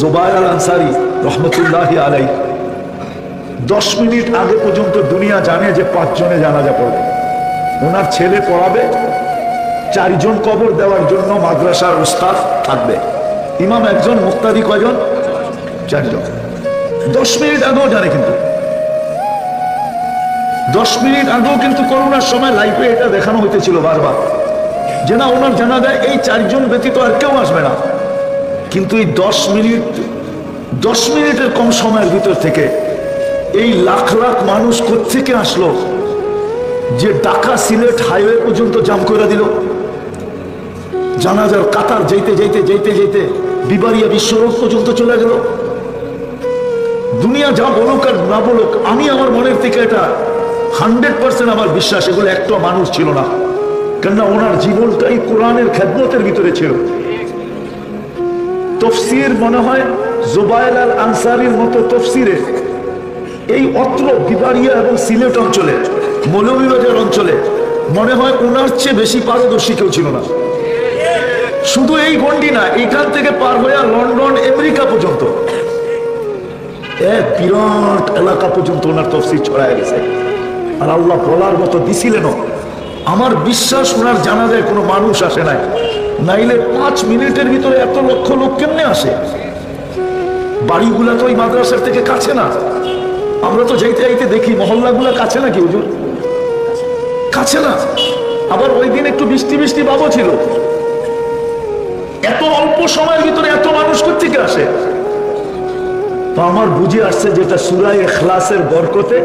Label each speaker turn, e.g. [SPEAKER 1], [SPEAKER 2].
[SPEAKER 1] জুবায়ের আল আনসারী রহমতুল্লাহি আলাইহি 10 মিনিট আগে পর্যন্ত দুনিয়া জানে যে 5 জনে জানাজা পড়বে। ওনার ছেলে পড়াবে, 4 জন কবর দেওয়ার জন্য মাদ্রাসার উস্তাদ থাকবে, ইমাম একজন, মুক্তাদি কয়জন? 4 জন। 10 মিনিট আগেও জানে, কিন্তু 10 মিনিট আগেও কিন্তু করোনার সময় লাইভে এটা দেখানো হইতেছিল বারবার যে না, ওনার জানাজায় এই 4 জন ব্যতীত আর কেউ আসবে না। কিন্তু এই 10 মিনিটের কম সময়ের ভিতর থেকে এই লাখ লাখ মানুষ কোত্থেকে আসলো যে ঢাকা সিলেট হাইওয়ে পর্যন্ত জাম করে দিল। জানাজার কাতার যেতে যেতে যেতে যেতে বিবারিয়া বিশ্ব রোড পর্যন্ত চলে গেল। দুনিয়া যা বলুক আর না বলুক, আমি আমার মনের থেকে এটা 100% আমার বিশ্বাস, এগুলো একটা মানুষ ছিল না। কেননা ওনার জীবনটাই কোরআনের খেদমতের ভিতরে ছিল। তফসির মনে হয় জুবায়ের আল আনসারীর মতো তফসিরে এই অত্র বিবারিয়া এবং সিলেট অঞ্চলে, মৌলভীবাজার অঞ্চলে মনে হয় ওনার চেয়ে বেশি পারদর্শী কেউ ছিল না। শুধু এই গন্ডি না, এখান থেকে পার হয়ে লন্ডন, আমেরিকা পর্যন্ত এক বিরাট এলাকা পর্যন্ত ওনার তফসির ছড়ায় গেছে। আর আল্লাহ বলার মতো দিছিলেন। আমার বিশ্বাস ওনার জানাজায় কোনো মানুষ আসে নাই, নাইলে 5 মিনিটের ভিতরে এত লক্ষ লোক কেমনে আসে? বাড়িগুলা তো ওই মাদ্রাসার থেকে কাছে না। আমরা তো যাইতে যাইতে দেখি মহল্লাগুলা কাছে নাকি হুজুর? কাছে না। আবার ওই দিন একটু বৃষ্টি বৃষ্টি ভাবও ছিল। এত অল্প সময়ের ভিতরে এত মানুষ কোত্থেকে আসে? তো আমার বুঝে আসছে যেটা সূরা ইখলাসের বরকতে